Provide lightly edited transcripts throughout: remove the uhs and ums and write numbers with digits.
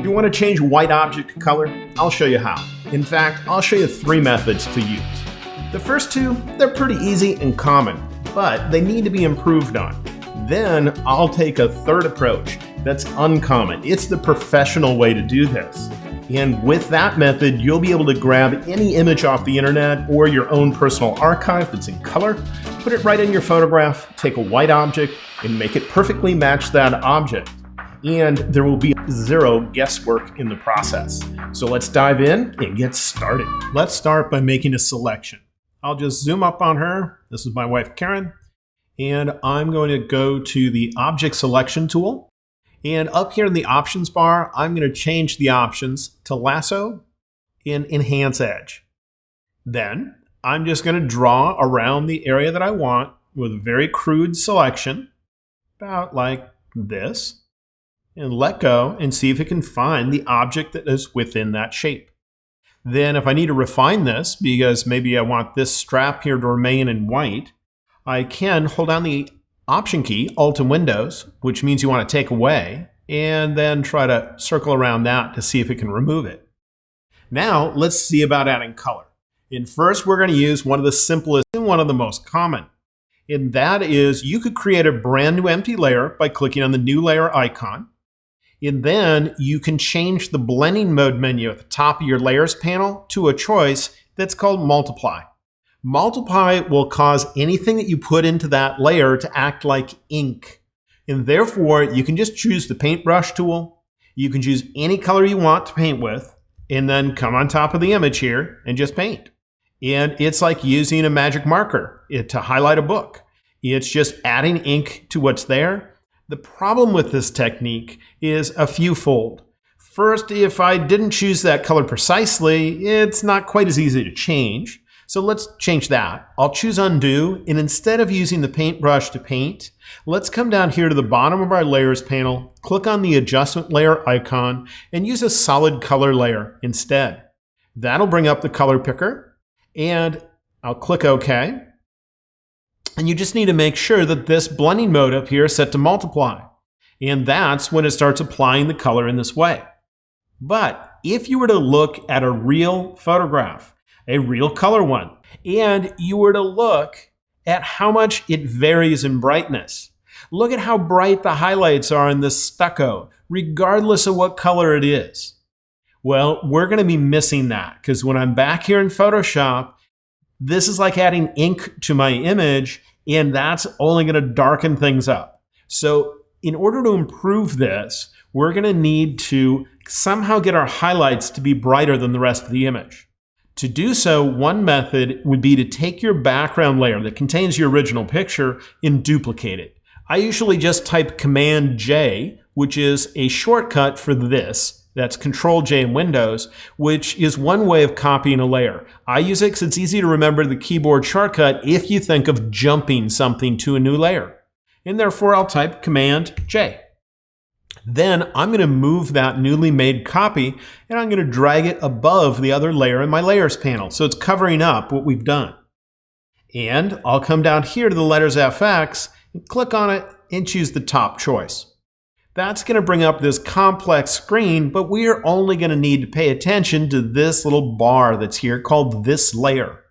You want to change white object to color? I'll show you how. In fact, I'll show you 3 methods to use. The first 2, they're pretty easy and common, but they need to be improved on. Then I'll take a 3rd approach that's uncommon. It's the professional way to do this. And with that method, you'll be able to grab any image off the internet or your own personal archive that's in color, put it right in your photograph, take a white object, and make it perfectly match that object. And there will be 0 guesswork in the process. So let's dive in and get started. Let's start by making a selection. I'll just zoom up on her. This is my wife, Karen. And I'm going to go to the Object Selection tool. And up here in the options bar, I'm going to change the options to Lasso and Enhance Edge. Then I'm just going to draw around the area that I want with a very crude selection, about like this, and let go and see if it can find the object that is within that shape. Then if I need to refine this, because maybe I want this strap here to remain in white, I can hold down the Option key, Alt and Windows, which means you want to take away, and then try to circle around that to see if it can remove it. Now, let's see about adding color. And first, we're going to use one of the simplest and one of the most common. And that is, you could create a brand new empty layer by clicking on the New Layer icon. And then you can change the blending mode menu at the top of your Layers panel to a choice that's called Multiply. Multiply will cause anything that you put into that layer to act like ink. And therefore, you can just choose the paintbrush tool. You can choose any color you want to paint with, and then come on top of the image here and just paint. And it's like using a magic marker to highlight a book. It's just adding ink to what's there. The problem with this technique is a few-fold. First, if I didn't choose that color precisely, it's not quite as easy to change. So let's change that. I'll choose Undo, and instead of using the paintbrush to paint, let's come down here to the bottom of our Layers panel, click on the Adjustment Layer icon, and use a solid color layer instead. That'll bring up the color picker, and I'll click OK. And you just need to make sure that this blending mode up here is set to Multiply. And that's when it starts applying the color in this way. But if you were to look at a real photograph, a real color one, and you were to look at how much it varies in brightness. Look at how bright the highlights are in this stucco, regardless of what color it is. Well, we're going to be missing that, because when I'm back here in Photoshop, this is like adding ink to my image, and that's only going to darken things up. So in order to improve this, we're going to need to somehow get our highlights to be brighter than the rest of the image. To do so, one method would be to take your background layer that contains your original picture and duplicate it. I usually just type Command J, which is a shortcut for this. That's Control J in Windows, which is one way of copying a layer. I use it because it's easy to remember the keyboard shortcut if you think of jumping something to a new layer. And therefore, I'll type Command J. Then I'm going to move that newly made copy and I'm going to drag it above the other layer in my Layers panel. So it's covering up what we've done. And I'll come down here to the letters FX and click on it and choose the top choice. That's going to bring up this complex screen, but we're only going to need to pay attention to this little bar that's here called This Layer.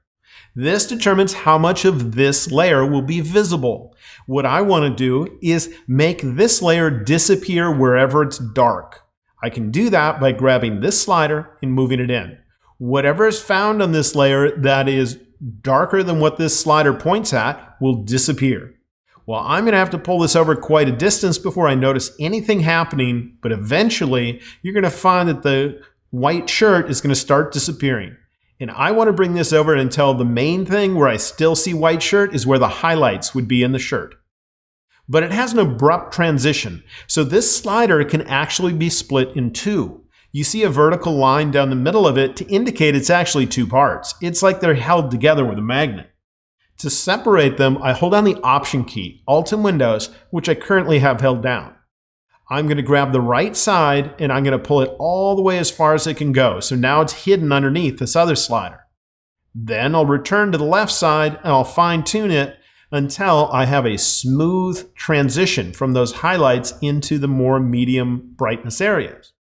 This determines how much of this layer will be visible. What I want to do is make this layer disappear wherever it's dark. I can do that by grabbing this slider and moving it in. Whatever is found on this layer that is darker than what this slider points at will disappear. Well, I'm going to have to pull this over quite a distance before I notice anything happening, but eventually you're going to find that the white shirt is going to start disappearing. And I want to bring this over until the main thing where I still see white shirt is where the highlights would be in the shirt. But it has an abrupt transition, so this slider can actually be split in 2. You see a vertical line down the middle of it to indicate it's actually 2 parts. It's like they're held together with a magnet. To separate them, I hold down the Option key, Alt and Windows, which I currently have held down. I'm going to grab the right side and I'm going to pull it all the way as far as it can go. So now it's hidden underneath this other slider. Then I'll return to the left side and I'll fine tune it until I have a smooth transition from those highlights into the more medium brightness areas.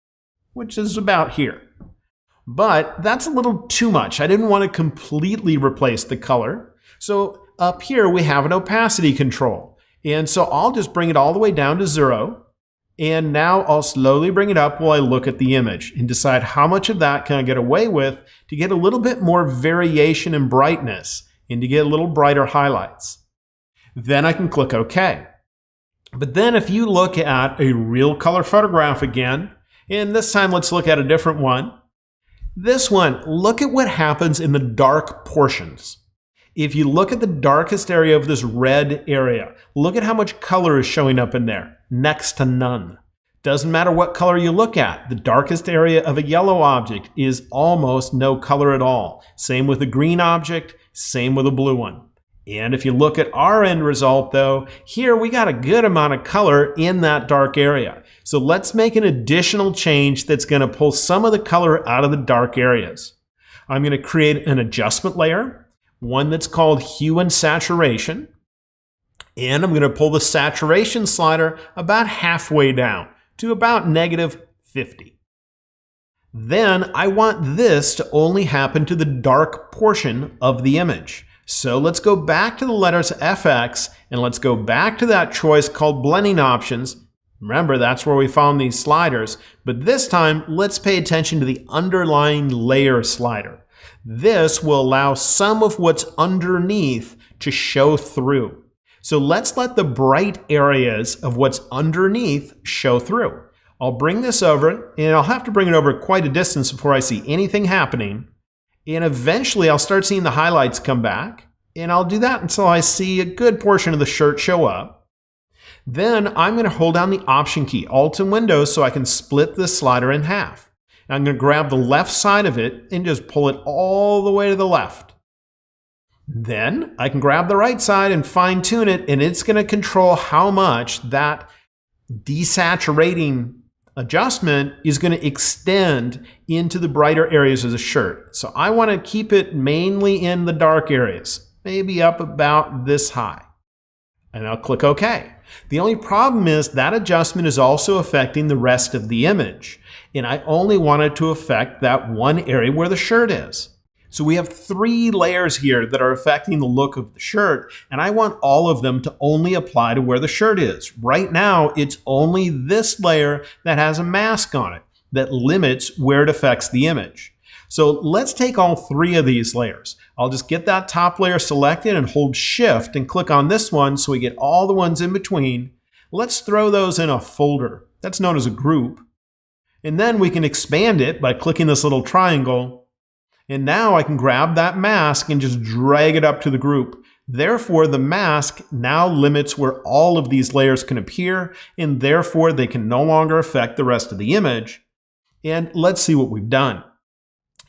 which is about here. But that's a little too much. I didn't want to completely replace the color. So up here we have an opacity control. And so I'll just bring it all the way down to 0. And now I'll slowly bring it up while I look at the image and decide how much of that can I get away with to get a little bit more variation in brightness and to get a little brighter highlights. Then I can click OK. But then if you look at a real color photograph again, and this time let's look at a different one. This one, look at what happens in the dark portions. If you look at the darkest area of this red area, look at how much color is showing up in there. Next to none. Doesn't matter what color you look at. The darkest area of a yellow object is almost no color at all. Same with a green object, same with a blue one. And if you look at our end result though, here we got a good amount of color in that dark area. So let's make an additional change that's going to pull some of the color out of the dark areas. I'm going to create an adjustment layer, one that's called Hue Saturation. And I'm going to pull the saturation slider about halfway down to about -50. Then I want this to only happen to the dark portion of the image. So let's go back to the letters FX and let's go back to that choice called blending options. Remember, that's where we found these sliders, but this time let's pay attention to the underlying layer slider. This will allow some of what's underneath to show through. So let's let the bright areas of what's underneath show through. I'll bring this over, and I'll have to bring it over quite a distance before I see anything happening. And eventually I'll start seeing the highlights come back, and I'll do that until I see a good portion of the shirt show up. Then I'm going to hold down the Option key, Alt and Windows, so I can split this slider in half. And I'm going to grab the left side of it and just pull it all the way to the left. Then I can grab the right side and fine tune it, and it's going to control how much that desaturating adjustment is going to extend into the brighter areas of the shirt. So I want to keep it mainly in the dark areas, maybe up about this high. And I'll click OK. The only problem is that adjustment is also affecting the rest of the image. And I only want it to affect that one area where the shirt is. So we have 3 layers here that are affecting the look of the shirt, and I want all of them to only apply to where the shirt is. Right now, it's only this layer that has a mask on it that limits where it affects the image. So let's take all 3 of these layers. I'll just get that top layer selected and hold Shift and click on this one so we get all the ones in between. Let's throw those in a folder. That's known as a group. And then we can expand it by clicking this little triangle. And now I can grab that mask and just drag it up to the group. Therefore, the mask now limits where all of these layers can appear, and therefore they can no longer affect the rest of the image. And let's see what we've done.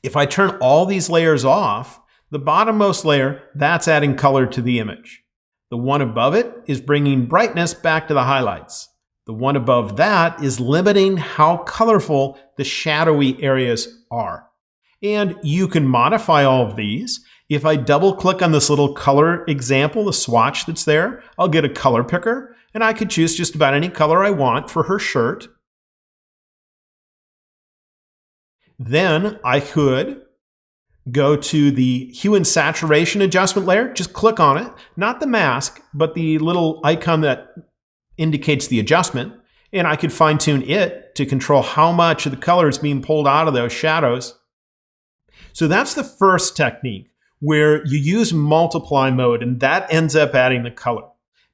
If I turn all these layers off, the bottommost layer, that's adding color to the image. The one above it is bringing brightness back to the highlights. The one above that is limiting how colorful the shadowy areas are. And you can modify all of these. If I double click on this little color example, the swatch that's there, I'll get a color picker, and I could choose just about any color I want for her shirt. Then I could go to the Hue and Saturation adjustment layer, just click on it, not the mask, but the little icon that indicates the adjustment, and I could fine tune it to control how much of the color is being pulled out of those shadows. So that's the first technique where you use multiply mode and that ends up adding the color.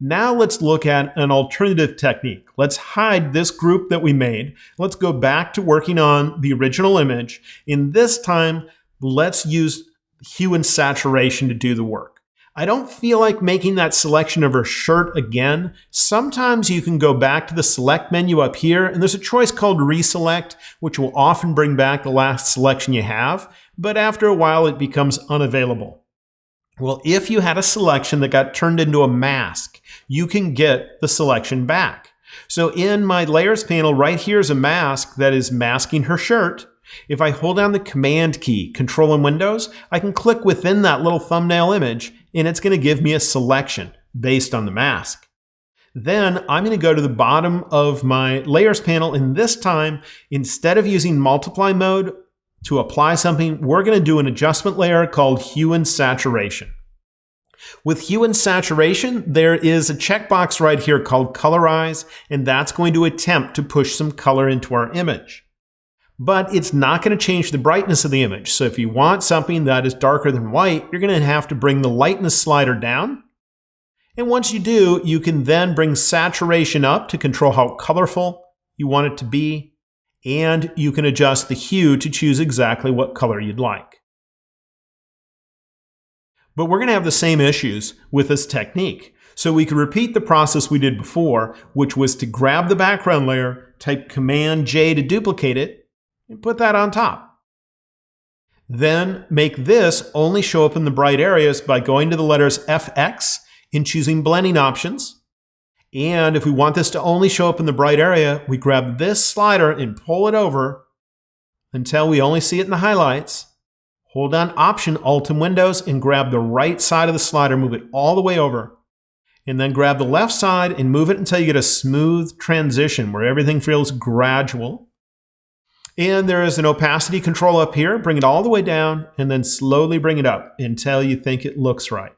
Now let's look at an alternative technique. Let's hide this group that we made. Let's go back to working on the original image. And this time, let's use Hue and Saturation to do the work. I don't feel like making that selection of her shirt again. Sometimes you can go back to the select menu up here, and there's a choice called reselect, which will often bring back the last selection you have, but after a while it becomes unavailable. Well, if you had a selection that got turned into a mask, you can get the selection back. So in my layers panel right here is a mask that is masking her shirt. If I hold down the Command key, Control and Windows, I can click within that little thumbnail image and it's going to give me a selection based on the mask. Then I'm going to go to the bottom of my layers panel, and this time, instead of using multiply mode to apply something, we're going to do an adjustment layer called Hue and Saturation. With Hue and Saturation, there is a checkbox right here called Colorize, and that's going to attempt to push some color into our image. But it's not going to change the brightness of the image. So if you want something that is darker than white, you're going to have to bring the lightness slider down. And once you do, you can then bring saturation up to control how colorful you want it to be. And you can adjust the hue to choose exactly what color you'd like. But we're going to have the same issues with this technique. So we could repeat the process we did before, which was to grab the background layer, type Command J to duplicate it, and put that on top. Then make this only show up in the bright areas by going to the letters FX and choosing blending options. And if we want this to only show up in the bright area, we grab this slider and pull it over until we only see it in the highlights. Hold down Option, Alt, and Windows, and grab the right side of the slider, move it all the way over. And then grab the left side and move it until you get a smooth transition where everything feels gradual. And there is an opacity control up here. Bring it all the way down, and then slowly bring it up until you think it looks right.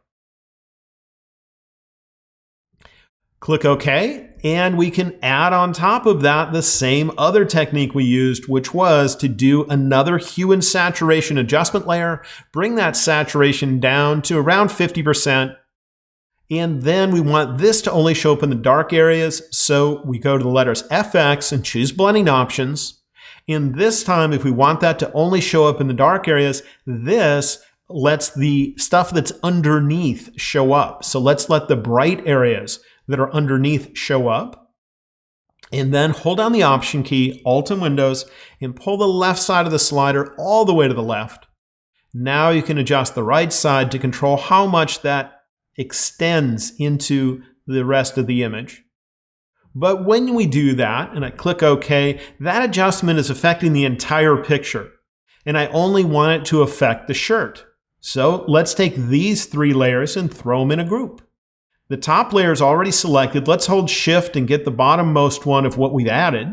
Click OK, and we can add on top of that the same other technique we used, which was to do another Hue and Saturation adjustment layer, bring that saturation down to around 50%, and then we want this to only show up in the dark areas, so we go to the letters FX and choose blending options. And this time, if we want that to only show up in the dark areas, this lets the stuff that's underneath show up. So let's let the bright areas that are underneath show up. And then hold down the Option key, Alt and Windows, and pull the left side of the slider all the way to the left. Now you can adjust the right side to control how much that extends into the rest of the image. But when we do that, and I click OK, that adjustment is affecting the entire picture. And I only want it to affect the shirt. So let's take these three layers and throw them in a group. The top layer is already selected. Let's hold Shift and get the bottommost one of what we've added.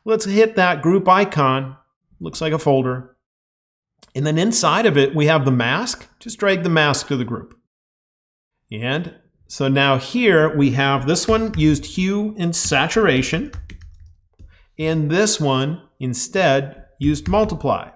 Let's hit that group icon. Looks like a folder. And then inside of it, we have the mask. Just drag the mask to the group. And so now here we have this one used Hue and Saturation. And this one instead used Multiply.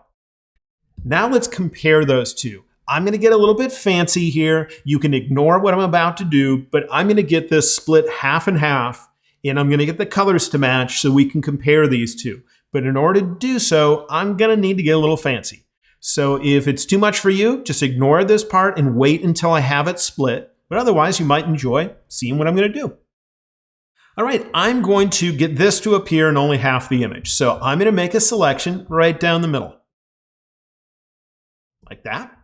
Now let's compare those two. I'm going to get a little bit fancy here. You can ignore what I'm about to do, but I'm going to get this split half and half, and I'm going to get the colors to match so we can compare these two. But in order to do so, I'm going to need to get a little fancy. So if it's too much for you, just ignore this part and wait until I have it split. But otherwise, you might enjoy seeing what I'm going to do. All right, I'm going to get this to appear in only half the image. So I'm going to make a selection right down the middle. Like that.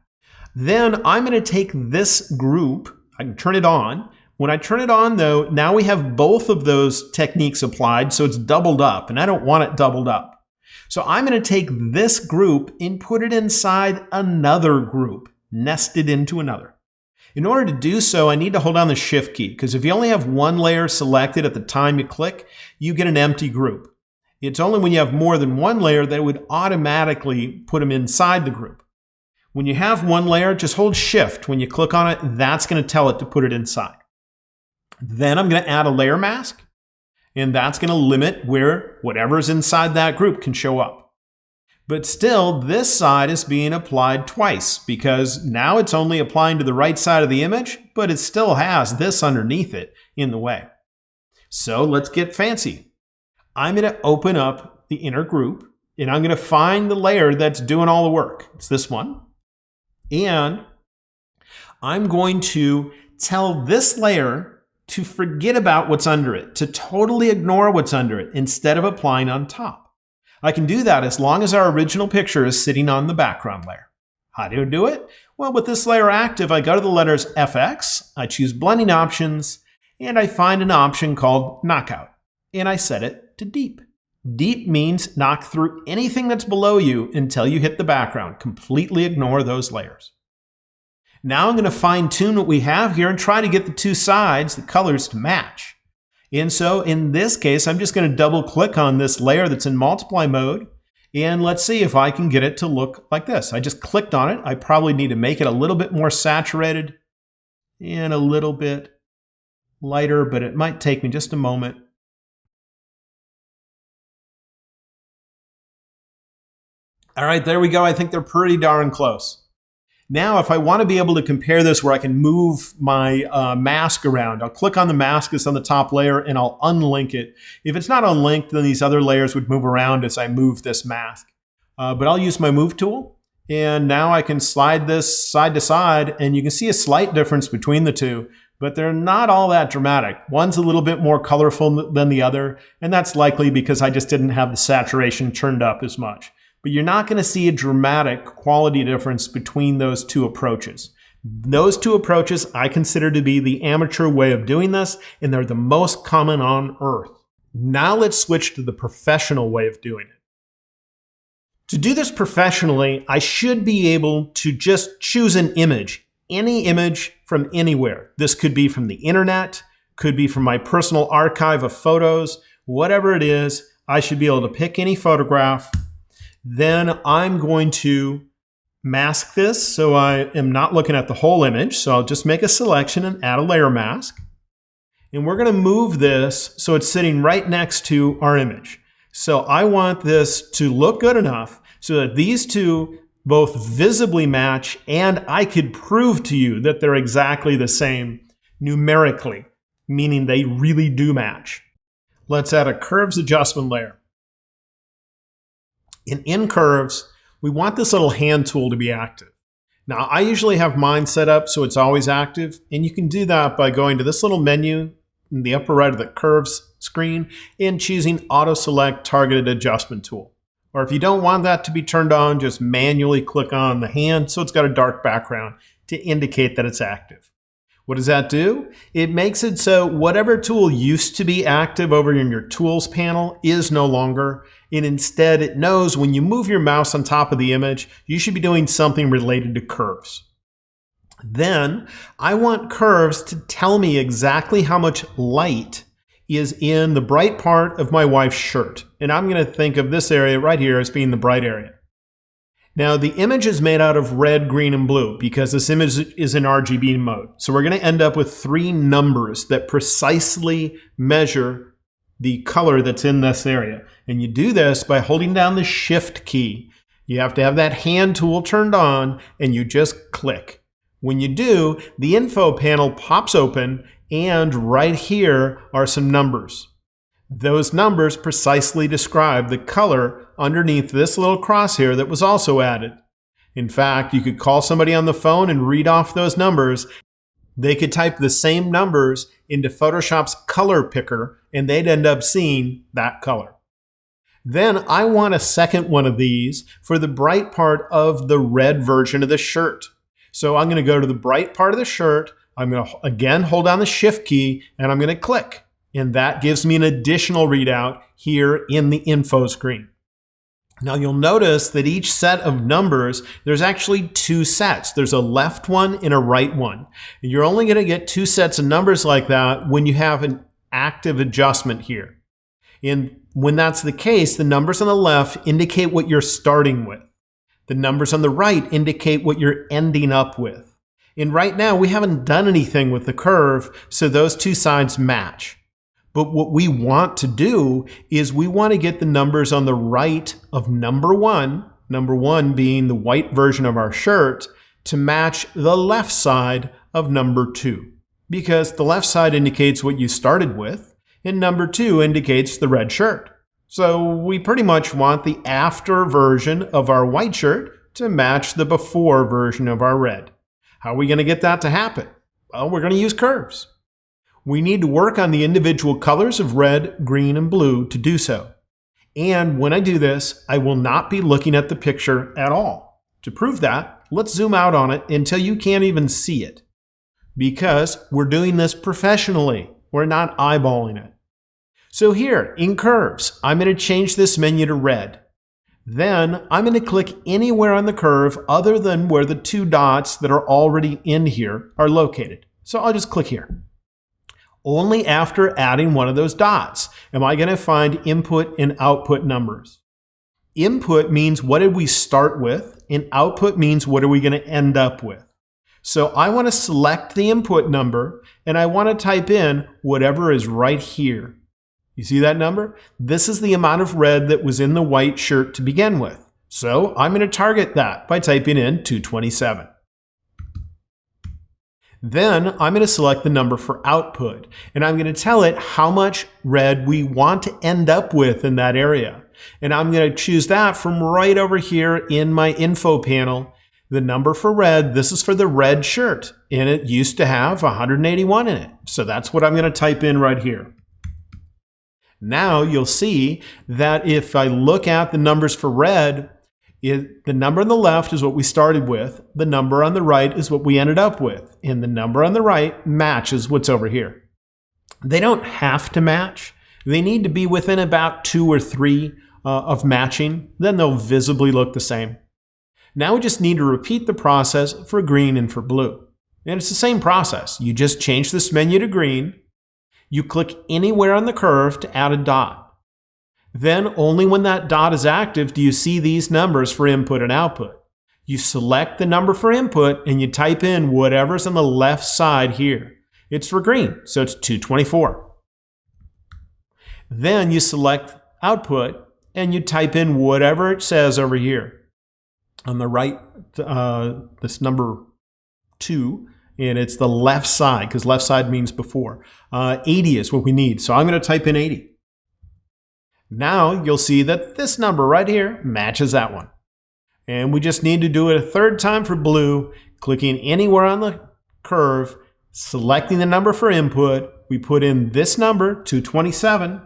Then I'm going to take this group, I can turn it on. When I turn it on though, now we have both of those techniques applied, so it's doubled up, and I don't want it doubled up. So I'm going to take this group and put it inside another group, nested into another. In order to do so, I need to hold down the Shift key, because if you only have one layer selected at the time you click, you get an empty group. It's only when you have more than one layer that it would automatically put them inside the group. When you have one layer, just hold Shift. When you click on it, that's going to tell it to put it inside. Then I'm going to add a layer mask, and that's going to limit where whatever's inside that group can show up. But still, this side is being applied twice because now it's only applying to the right side of the image, but it still has this underneath it in the way. So let's get fancy. I'm going to open up the inner group, and I'm going to find the layer that's doing all the work. It's this one. And I'm going to tell this layer to forget about what's under it, to totally ignore what's under it instead of applying on top. I can do that as long as our original picture is sitting on the background layer. How do I do it? Well, with this layer active, I go to the letters FX, I choose blending options, and I find an option called knockout, and I set it to deep. Deep means knock through anything that's below you until you hit the background. Completely ignore those layers. Now I'm going to fine tune what we have here and try to get the two sides, the colors, to match. And so in this case, I'm just going to double click on this layer that's in multiply mode. And let's see if I can get it to look like this. I just clicked on it. I probably need to make it a little bit more saturated and a little bit lighter, but it might take me just a moment. All right, there we go. I think they're pretty darn close. Now, if I want to be able to compare this where I can move my mask around, I'll click on the mask that's on the top layer and I'll unlink it. If it's not unlinked, then these other layers would move around as I move this mask. But I'll use my move tool. And now I can slide this side to side and you can see a slight difference between the two, but they're not all that dramatic. One's a little bit more colorful than the other, and that's likely because I just didn't have the saturation turned up as much. But you're not going to see a dramatic quality difference between those two approaches. Those two approaches I consider to be the amateur way of doing this, and they're the most common on Earth. Now let's switch to the professional way of doing it. To do this professionally, I should be able to just choose an image, any image from anywhere. This could be from the internet, could be from my personal archive of photos, whatever it is, I should be able to pick any photograph. Then I'm going to mask this so I am not looking at the whole image. So I'll just make a selection and add a layer mask. And we're going to move this so it's sitting right next to our image. So I want this to look good enough so that these two both visibly match and I could prove to you that they're exactly the same numerically, meaning they really do match. Let's add a curves adjustment layer. In curves, we want this little hand tool to be active. Now, I usually have mine set up so it's always active, and you can do that by going to this little menu in the upper right of the curves screen and choosing Auto Select Targeted Adjustment Tool. Or if you don't want that to be turned on, just manually click on the hand so it's got a dark background to indicate that it's active. What does that do? It makes it so whatever tool used to be active over in your tools panel is no longer, and instead it knows when you move your mouse on top of the image, you should be doing something related to curves. Then I want curves to tell me exactly how much light is in the bright part of my wife's shirt. And I'm going to think of this area right here as being the bright area. Now, the image is made out of red, green, and blue because this image is in RGB mode. So we're going to end up with 3 numbers that precisely measure the color that's in this area. And you do this by holding down the Shift key. You have to have that hand tool turned on, and you just click. When you do, the info panel pops open, and right here are some numbers. Those numbers precisely describe the color underneath this little crosshair that was also added. In fact, you could call somebody on the phone and read off those numbers. They could type the same numbers into Photoshop's color picker, and they'd end up seeing that color. Then I want a second one of these for the bright part of the red version of the shirt. So I'm going to go to the bright part of the shirt. I'm going to again hold down the Shift key, and I'm going to click. And that gives me an additional readout here in the info screen. Now you'll notice that each set of numbers, there's actually 2 sets. There's a left one and a right one. And you're only going to get 2 sets of numbers like that when you have an active adjustment here. And when that's the case, the numbers on the left indicate what you're starting with. The numbers on the right indicate what you're ending up with. And right now we haven't done anything with the curve, so those 2 sides match. But what we want to do is we want to get the numbers on the right of number 1 being the white version of our shirt, to match the left side of number 2. Because the left side indicates what you started with, and number 2 indicates the red shirt. So we pretty much want the after version of our white shirt to match the before version of our red. How are we going to get that to happen? Well, we're going to use curves. We need to work on the individual colors of red, green, and blue to do so. And when I do this, I will not be looking at the picture at all. To prove that, let's zoom out on it until you can't even see it. Because we're doing this professionally. We're not eyeballing it. So here, in curves, I'm going to change this menu to red. Then I'm going to click anywhere on the curve other than where the 2 dots that are already in here are located. So I'll just click here. Only after adding one of those dots am I going to find input and output numbers. Input means what did we start with, and output means what are we going to end up with. So I want to select the input number, and I want to type in whatever is right here. You see that number? This is the amount of red that was in the white shirt to begin with. So I'm going to target that by typing in 227. Then I'm going to select the number for output, and I'm going to tell it how much red we want to end up with in that area. And I'm going to choose that from right over here in my info panel. The number for red, this is for the red shirt, and it used to have 181 in it. So that's what I'm going to type in right here. Now you'll see that if I look at the numbers for red, the number on the left is what we started with, the number on the right is what we ended up with, and the number on the right matches what's over here. They don't have to match. They need to be within about 2 or 3 of matching, then they'll visibly look the same. Now we just need to repeat the process for green and for blue. And it's the same process. You just change this menu to green. You click anywhere on the curve to add a dot. Then only when that dot is active do you see these numbers for input and output. You select the number for input and you type in whatever's on the left side here. It's for green, so it's 224. Then you select output and you type in whatever it says over here. On the right, this number 2, and it's the left side, because left side means before. 80 is what we need, so I'm going to type in 80. Now you'll see that this number right here matches that one. And we just need to do it a third time for blue, clicking anywhere on the curve, selecting the number for input. We put in this number, 227.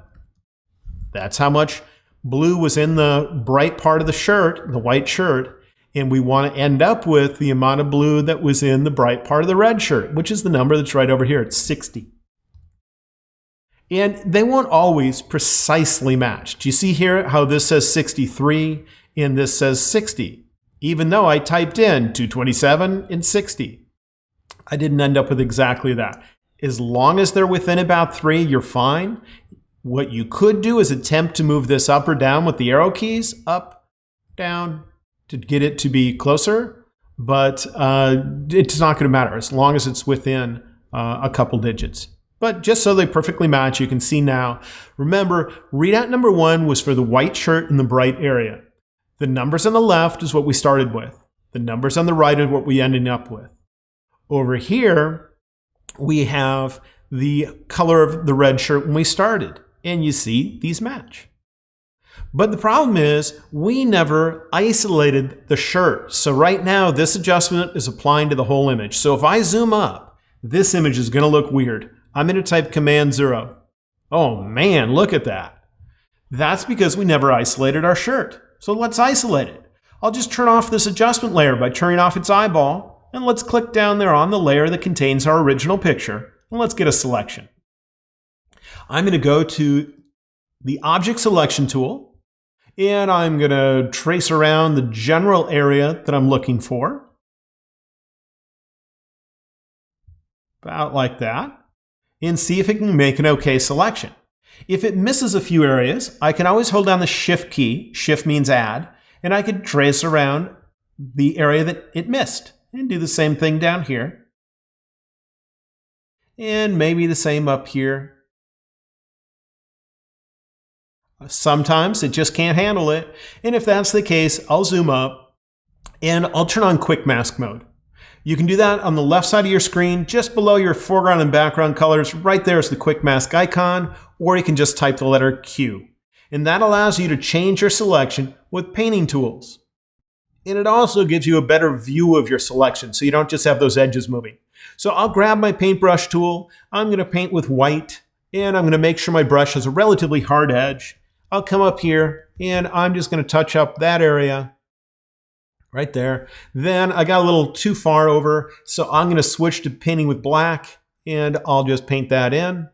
That's how much blue was in the bright part of the shirt, the white shirt. And we want to end up with the amount of blue that was in the bright part of the red shirt, which is the number that's right over here. It's 60. And they won't always precisely match. Do you see here how this says 63 and this says 60? Even though I typed in 227 and 60. I didn't end up with exactly that. As long as they're within about 3, you're fine. What you could do is attempt to move this up or down with the arrow keys, up, down, to get it to be closer, but it's not going to matter as long as it's within a couple digits. But just so they perfectly match, you can see now. Remember, readout number 1 was for the white shirt in the bright area. The numbers on the left is what we started with. The numbers on the right is what we ended up with. Over here, we have the color of the red shirt when we started. And you see these match. But the problem is we never isolated the shirt. So right now this adjustment is applying to the whole image. So if I zoom up, this image is going to look weird. I'm going to type Command 0. Oh man, look at that. That's because we never isolated our shirt. So let's isolate it. I'll just turn off this adjustment layer by turning off its eyeball. And let's click down there on the layer that contains our original picture. And let's get a selection. I'm going to go to the Object Selection tool, and I'm going to trace around the general area that I'm looking for. About like that. And see if it can make an OK selection. If it misses a few areas, I can always hold down the Shift key, Shift means add, and I can trace around the area that it missed. And do the same thing down here. And maybe the same up here. Sometimes it just can't handle it. And if that's the case, I'll zoom up and I'll turn on Quick Mask mode. You can do that on the left side of your screen, just below your foreground and background colors. Right there is the Quick Mask icon, or you can just type the letter Q. And that allows you to change your selection with painting tools. And it also gives you a better view of your selection, so you don't just have those edges moving. So I'll grab my paintbrush tool. I'm going to paint with white, and I'm going to make sure my brush has a relatively hard edge. I'll come up here and I'm just going to touch up that area right there. Then I got a little too far over, so I'm going to switch to painting with black and I'll just paint that in.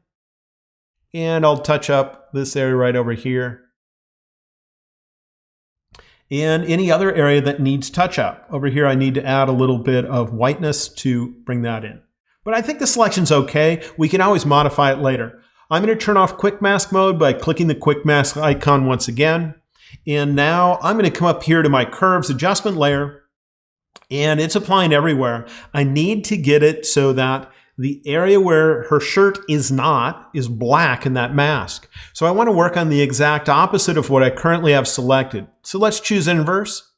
And I'll touch up this area right over here. And any other area that needs touch up. Over here I need to add a little bit of whiteness to bring that in. but I think the selection's okay. We can always modify it later. I'm going to turn off Quick Mask mode by clicking the Quick Mask icon once again. And now I'm going to come up here to my Curves adjustment layer, and it's applying everywhere. I need to get it so that the area where her shirt is not is black in that mask. So I want to work on the exact opposite of what I currently have selected. So let's choose inverse,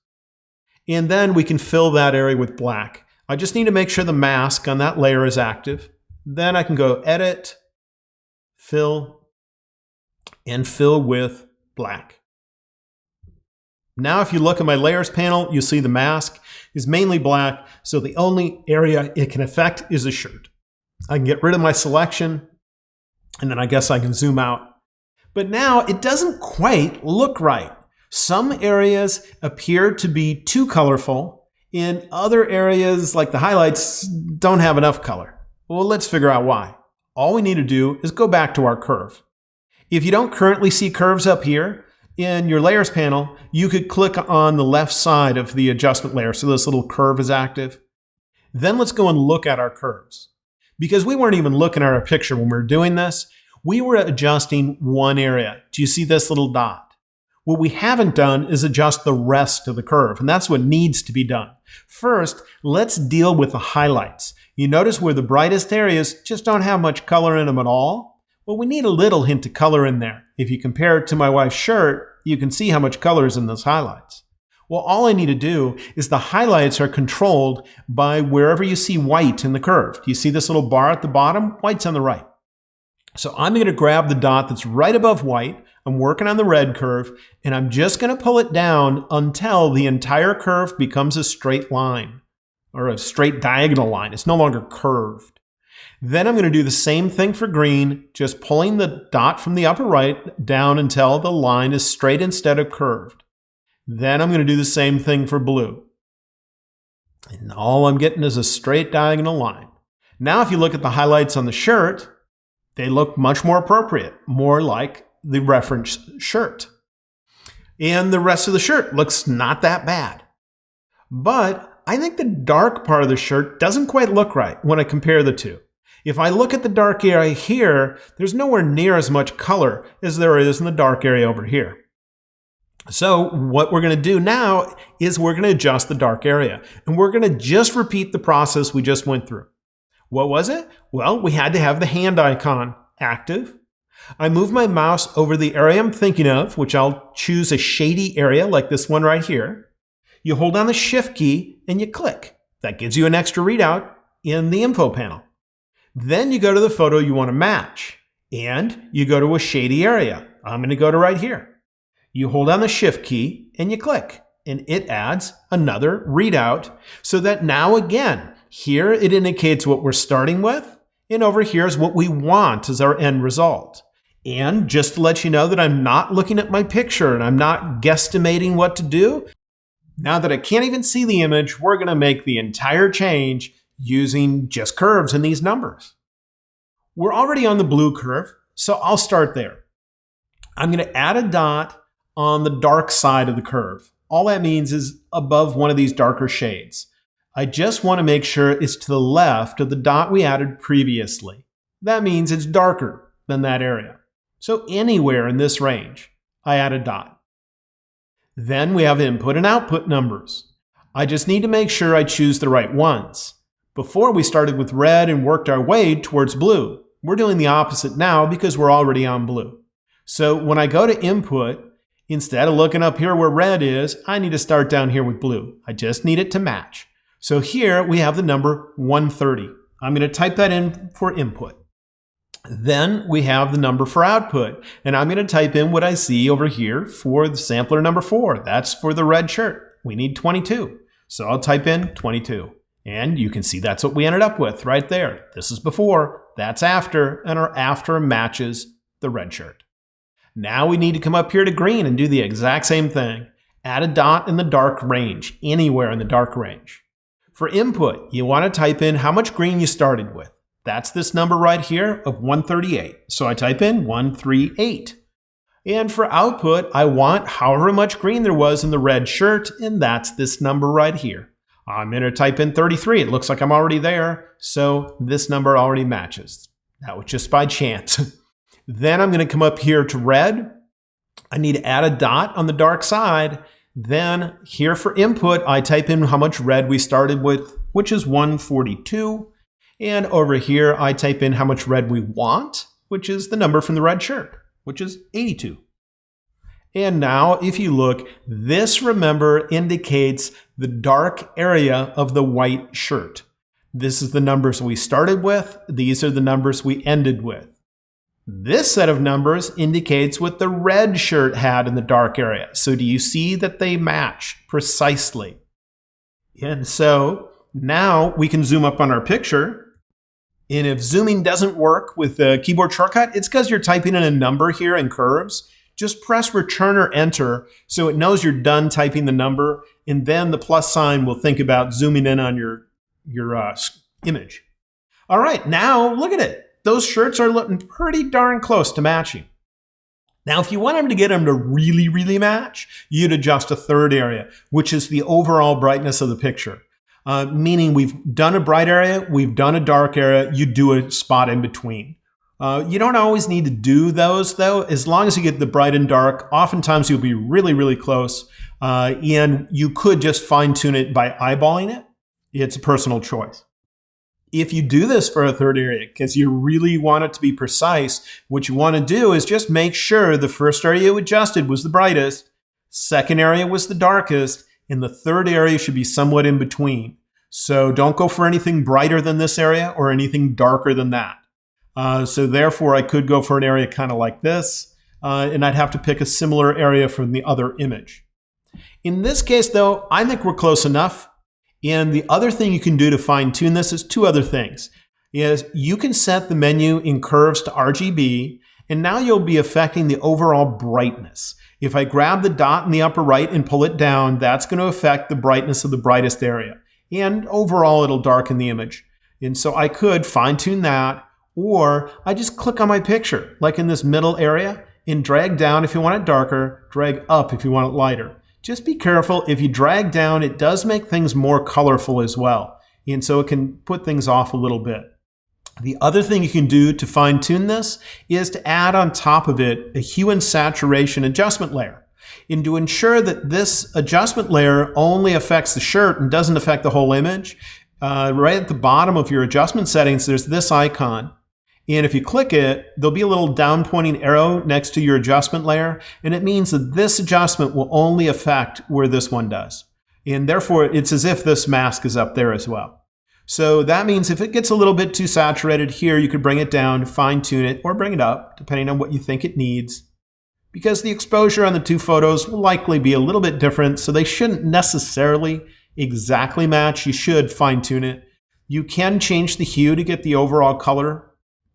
and then we can fill that area with black. I just need to make sure the mask on that layer is active. Then I can go Edit, Fill, and fill with black. Now if you look at my layers panel, you'll see the mask is mainly black, so the only area it can affect is the shirt. I can get rid of my selection, and then I guess I can zoom out. But now it doesn't quite look right. Some areas appear to be too colorful. In other areas, like the highlights, don't have enough color. Well, let's figure out why. All we need to do is go back to our curve. If you don't currently see curves up here, in your layers panel, you could click on the left side of the adjustment layer so this little curve is active. Then let's go and look at our curves. Because we weren't even looking at our picture when we were doing this, we were adjusting one area. Do you see this little dot? What we haven't done is adjust the rest of the curve, and that's what needs to be done. First, let's deal with the highlights. You notice where the brightest areas just don't have much color in them at all? Well, we need a little hint of color in there. If you compare it to my wife's shirt, you can see how much color is in those highlights. Well, all I need to do is the highlights are controlled by wherever you see white in the curve. Do you see this little bar at the bottom? White's on the right. So I'm going to grab the dot that's right above white. I'm working on the red curve, and I'm just going to pull it down until the entire curve becomes a straight line, or a straight diagonal line. It's no longer curved. Then I'm going to do the same thing for green, just pulling the dot from the upper right down until the line is straight instead of curved. Then I'm going to do the same thing for blue. And all I'm getting is a straight diagonal line. Now if you look at the highlights on the shirt, they look much more appropriate, more like the reference shirt. And the rest of the shirt looks not that bad. But I think the dark part of the shirt doesn't quite look right when I compare the two. If I look at the dark area here, there's nowhere near as much color as there is in the dark area over here. So what we're going to do now is we're going to adjust the dark area. And we're going to just repeat the process we just went through. What was it? Well, we had to have the hand icon active. I move my mouse over the area I'm thinking of, which I'll choose a shady area like this one right here. You hold down the Shift key and you click. That gives you an extra readout in the info panel. Then you go to the photo you want to match and you go to a shady area. I'm going to go to right here. You hold down the Shift key and you click, and it adds another readout so that now again, here it indicates what we're starting with, and over here is what we want as our end result. And just to let you know that I'm not looking at my picture and I'm not guesstimating what to do, now that I can't even see the image, we're going to make the entire change using just curves and these numbers. We're already on the blue curve, so I'll start there. I'm going to add a dot on the dark side of the curve. All that means is above one of these darker shades. I just want to make sure it's to the left of the dot we added previously. That means it's darker than that area. So anywhere in this range, I add a dot. Then we have input and output numbers. I just need to make sure I choose the right ones. Before we started with red and worked our way towards blue. We're doing the opposite now because we're already on blue. So when I go to input, instead of looking up here where red is, I need to start down here with blue. I just need it to match. So here we have the number 130. I'm going to type that in for input. Then we have the number for output, and I'm going to type in what I see over here for the sampler number 4. That's for the red shirt. We need 22. So I'll type in 22. And you can see that's what we ended up with right there. This is before, that's after, and our after matches the red shirt. Now we need to come up here to green and do the exact same thing. Add a dot in the dark range, anywhere in the dark range. For input, you want to type in how much green you started with. That's this number right here of 138. So I type in 138. And for output, I want however much green there was in the red shirt, and that's this number right here. I'm going to type in 33. It looks like I'm already there, so this number already matches. That was just by chance. Then I'm going to come up here to red. I need to add a dot on the dark side. Then here for input, I type in how much red we started with, which is 142. And over here, I type in how much red we want, which is the number from the red shirt, which is 82. And now, if you look, this, remember, indicates the dark area of the white shirt. This is the numbers we started with. These are the numbers we ended with. This set of numbers indicates what the red shirt had in the dark area. So do you see that they match precisely? And so now we can zoom up on our picture. And if zooming doesn't work with the keyboard shortcut, it's because you're typing in a number here in curves. Just press Return or Enter so it knows you're done typing the number, and then the plus sign will think about zooming in on your image. All right, now look at it. Those shirts are looking pretty darn close to matching. Now, if you want them to get them to really, really match, you'd adjust a third area, which is the overall brightness of the picture. Meaning we've done a bright area, we've done a dark area, you do a spot in between. You don't always need to do those, though. As long as you get the bright and dark, oftentimes you'll be really, really close. And you could just fine-tune it by eyeballing it. It's a personal choice. If you do this for a third area, because you really want it to be precise, what you want to do is just make sure the first area you adjusted was the brightest, second area was the darkest, and the third area should be somewhat in between. So don't go for anything brighter than this area or anything darker than that. So therefore, I could go for an area kind of like this, and I'd have to pick a similar area from the other image. In this case, though, I think we're close enough. And the other thing you can do to fine-tune this is two other things. Is you can set the menu in curves to RGB, and now you'll be affecting the overall brightness. If I grab the dot in the upper right and pull it down, that's going to affect the brightness of the brightest area. And overall, it'll darken the image. And so I could fine-tune that, or I just click on my picture, like in this middle area, and drag down if you want it darker, drag up if you want it lighter. Just be careful, if you drag down, it does make things more colorful as well. And so it can put things off a little bit. The other thing you can do to fine-tune this is to add on top of it a Hue and Saturation adjustment layer. And to ensure that this adjustment layer only affects the shirt and doesn't affect the whole image, right at the bottom of your adjustment settings, there's this icon. And if you click it, there'll be a little down pointing arrow next to your adjustment layer. And it means that this adjustment will only affect where this one does. And therefore, it's as if this mask is up there as well. So that means if it gets a little bit too saturated here, you could bring it down, fine tune it, or bring it up, depending on what you think it needs. Because the exposure on the two photos will likely be a little bit different, so they shouldn't necessarily exactly match. You should fine tune it. You can change the hue to get the overall color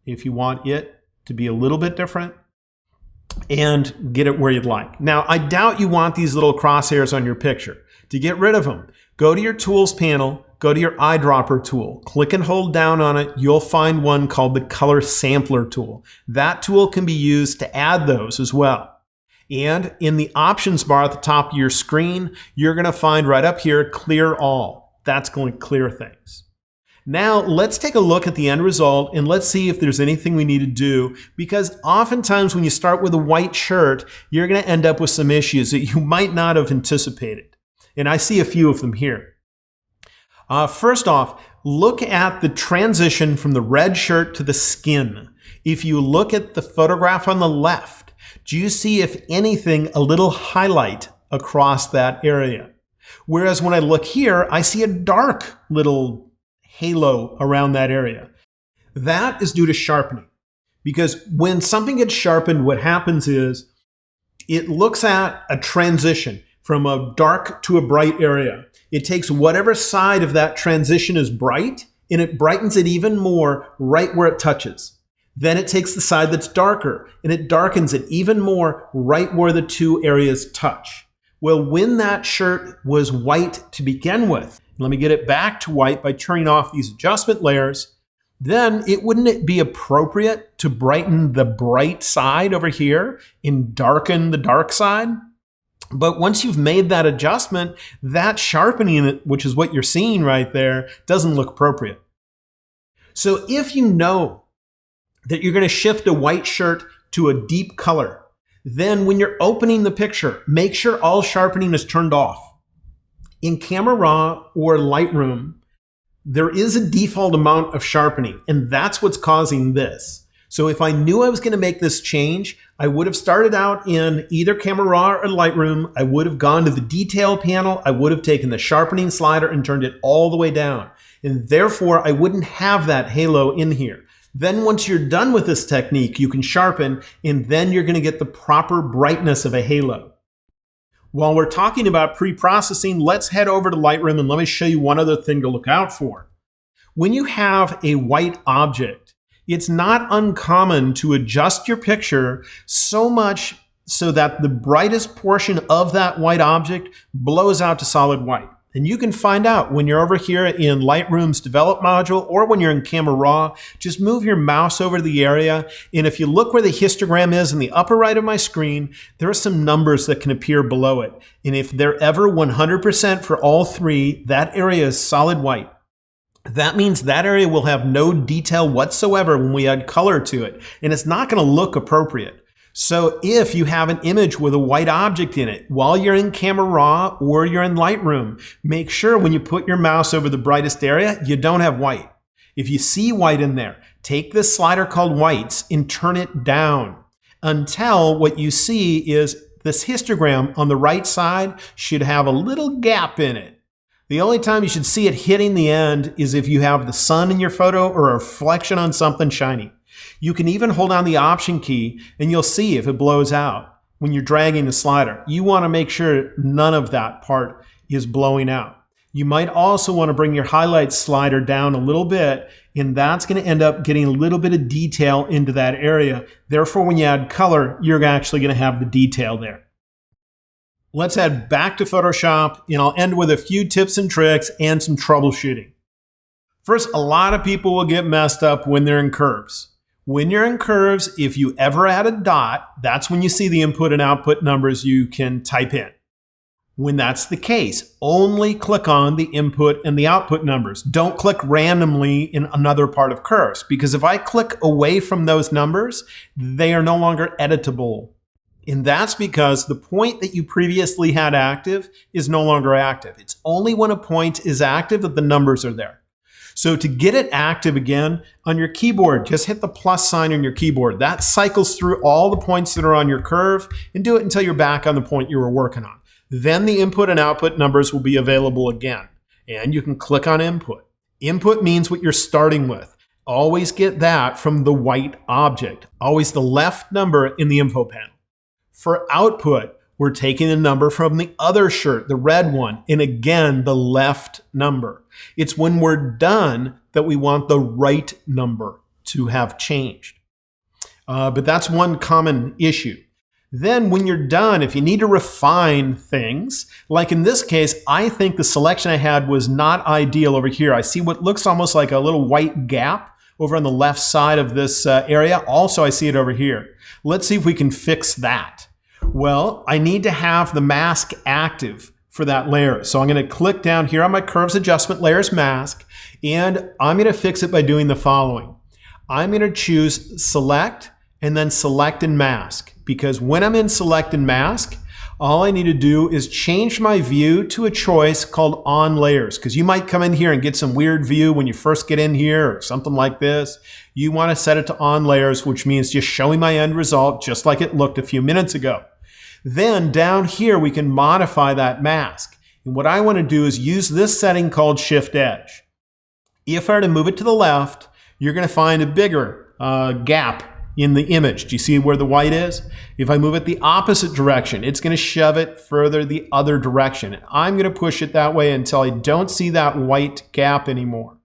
if you want it to be a little bit different, and get it where you'd like. Now, I doubt you want these little crosshairs on your picture. To get rid of them, go to your Tools panel, go to your eyedropper tool, click and hold down on it. You'll find one called the Color Sampler tool. That tool can be used to add those as well. And in the options bar at the top of your screen, you're going to find right up here, Clear All. That's going to clear things. Now, let's take a look at the end result and let's see if there's anything we need to do, because oftentimes when you start with a white shirt, you're going to end up with some issues that you might not have anticipated. And I see a few of them here. First off, look at the transition from the red shirt to the skin. If you look at the photograph on the left, do you see, if anything, a little highlight across that area? Whereas when I look here, I see a dark little halo around that area. That is due to sharpening. Because when something gets sharpened, what happens is it looks at a transition from a dark to a bright area. It takes whatever side of that transition is bright, and it brightens it even more right where it touches. Then it takes the side that's darker, and it darkens it even more right where the two areas touch. Well, when that shirt was white to begin with, let me get it back to white by turning off these adjustment layers, then wouldn't it be appropriate to brighten the bright side over here and darken the dark side? But once you've made that adjustment, that sharpening, which is what you're seeing right there, doesn't look appropriate. So if you know that you're going to shift a white shirt to a deep color, then when you're opening the picture, make sure all sharpening is turned off. In Camera Raw or Lightroom, there is a default amount of sharpening, and that's what's causing this. So if I knew I was going to make this change, I would have started out in either Camera Raw or Lightroom. I would have gone to the detail panel. I would have taken the sharpening slider and turned it all the way down. And therefore, I wouldn't have that halo in here. Then once you're done with this technique, you can sharpen, and then you're going to get the proper brightness of a halo. While we're talking about pre-processing, let's head over to Lightroom and let me show you one other thing to look out for. When you have a white object, it's not uncommon to adjust your picture so much so that the brightest portion of that white object blows out to solid white. And you can find out when you're over here in Lightroom's Develop module or when you're in Camera Raw, just move your mouse over to the area. And if you look where the histogram is in the upper right of my screen, there are some numbers that can appear below it. And if they're ever 100% for all three, that area is solid white. That means that area will have no detail whatsoever when we add color to it. And it's not going to look appropriate. So if you have an image with a white object in it, while you're in Camera Raw or you're in Lightroom, make sure when you put your mouse over the brightest area, you don't have white. If you see white in there, take this slider called Whites and turn it down until what you see is this histogram on the right side should have a little gap in it. The only time you should see it hitting the end is if you have the sun in your photo or a reflection on something shiny. You can even hold down the Option key and you'll see if it blows out when you're dragging the slider. You want to make sure none of that part is blowing out. You might also want to bring your highlight slider down a little bit, and that's going to end up getting a little bit of detail into that area. Therefore, when you add color, you're actually going to have the detail there. Let's head back to Photoshop, and I'll end with a few tips and tricks and some troubleshooting. First, a lot of people will get messed up when they're in curves. When you're in curves, if you ever add a dot, that's when you see the input and output numbers you can type in. When that's the case, only click on the input and the output numbers. Don't click randomly in another part of curves, because if I click away from those numbers, they are no longer editable. And that's because the point that you previously had active is no longer active. It's only when a point is active that the numbers are there. So to get it active again, on your keyboard, just hit the plus sign on your keyboard. That cycles through all the points that are on your curve, and do it until you're back on the point you were working on. Then the input and output numbers will be available again, and you can click on input. Input means what you're starting with. Always get that from the white object, always the left number in the info panel. For output, we're taking the number from the other shirt, the red one, and again, the left number. It's when we're done that we want the right number to have changed. But that's one common issue. Then when you're done, if you need to refine things, like in this case, I think the selection I had was not ideal over here. I see what looks almost like a little white gap over on the left side of this area. Also, I see it over here. Let's see if we can fix that. Well, I need to have the mask active for that layer. So I'm going to click down here on my Curves Adjustment Layers mask, and I'm going to fix it by doing the following. I'm going to choose Select and then Select and Mask, because when I'm in Select and Mask, all I need to do is change my view to a choice called On Layers, because you might come in here and get some weird view when you first get in here or something like this. You want to set it to On Layers, which means just showing my end result just like it looked a few minutes ago. Then down here, we can modify that mask. And what I want to do is use this setting called Shift Edge. If I were to move it to the left, you're going to find a bigger gap in the image. Do you see where the white is? If I move it the opposite direction, it's going to shove it further the other direction. I'm going to push it that way until I don't see that white gap anymore.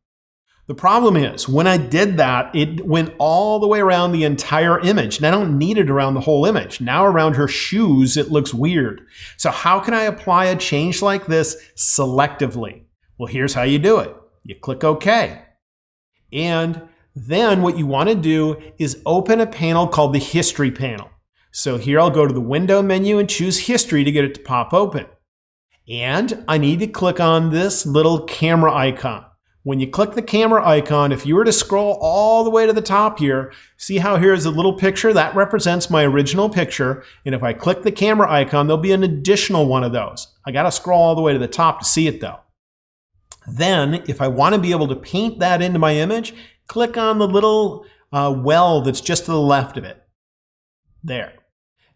The problem is, when I did that, it went all the way around the entire image. And I don't need it around the whole image. Now around her shoes, it looks weird. So how can I apply a change like this selectively? Well, here's how you do it. You click OK. And then what you want to do is open a panel called the History panel. So here I'll go to the window menu and choose history to get it to pop open. And I need to click on this little camera icon. When you click the camera icon, if you were to scroll all the way to the top here, see how here's a little picture? That represents my original picture. And if I click the camera icon, there'll be an additional one of those. I got to scroll all the way to the top to see it though. Then, if I want to be able to paint that into my image, click on the little well that's just to the left of it. There.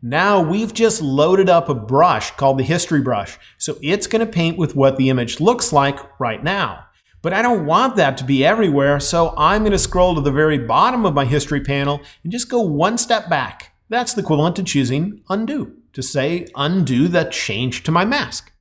Now we've just loaded up a brush called the history brush. So it's going to paint with what the image looks like right now. But I don't want that to be everywhere, so I'm going to scroll to the very bottom of my history panel and just go one step back. That's the equivalent to choosing undo, to say undo that change to my mask.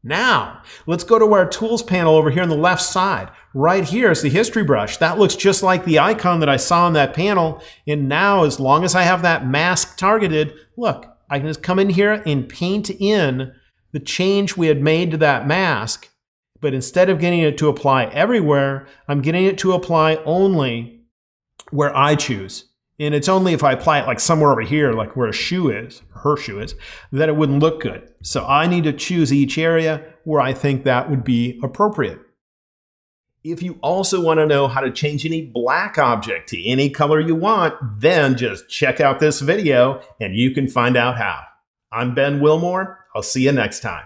Now, let's go to our tools panel over here on the left side. Right here is the history brush. That looks just like the icon that I saw on that panel. And now, as long as I have that mask targeted, look, I can just come in here and paint in the change we had made to that mask. But instead of getting it to apply everywhere, I'm getting it to apply only where I choose. And it's only if I apply it like somewhere over here, like where a shoe is, her shoe is, that it wouldn't look good. So I need to choose each area where I think that would be appropriate. If you also want to know how to change any black object to any color you want, then just check out this video and you can find out how. I'm Ben Wilmore. I'll see you next time.